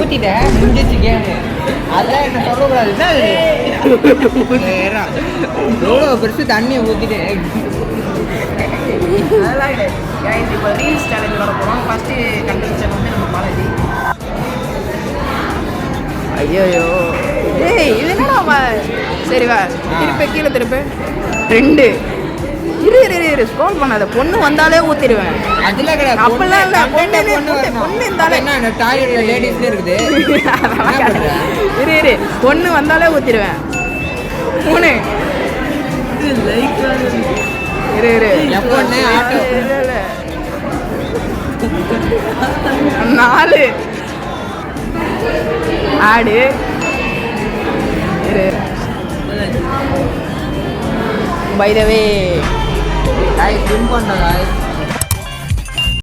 ஊற்றிட்டேன் முடிஞ்சிச்சு கேமு. அதான் என்ன சொல்லக்கூடாதுன்னா எவ்வளோ பெருசு தண்ணியை ஊற்றிட்டேன். அதெல்லாம் கிடையாது. இப்போ ரீல்ஸ் சேலஞ்ச் விளாட போகிறோம். ஃபஸ்ட்டு கண்டுபிடிச்சது வந்து நம்ம பாலாஜி. ஐயோ ஏய் இது என்னடா சரி வா திருப்பி கீழே திருப்பி 2 இரு ஸ்க்ரோல் பண்ணாத. பொண்ணு வந்தாலே ஊற்றிடுவேன். அதெல்லாம் கிடையாது. அப்பெல்லாம் இல்லை. பொண்ணு இருந்தாலே என்ன டாய்லெட்ல லேடிஸ்ல இருக்குது. இரு பொண்ணு வந்தாலே ஊற்றிடுவேன். 3 இரு எப்பொண்ணு ஆட்டோ 4 ஆடு இரு. பை த வே ஸ்விம் பண்ண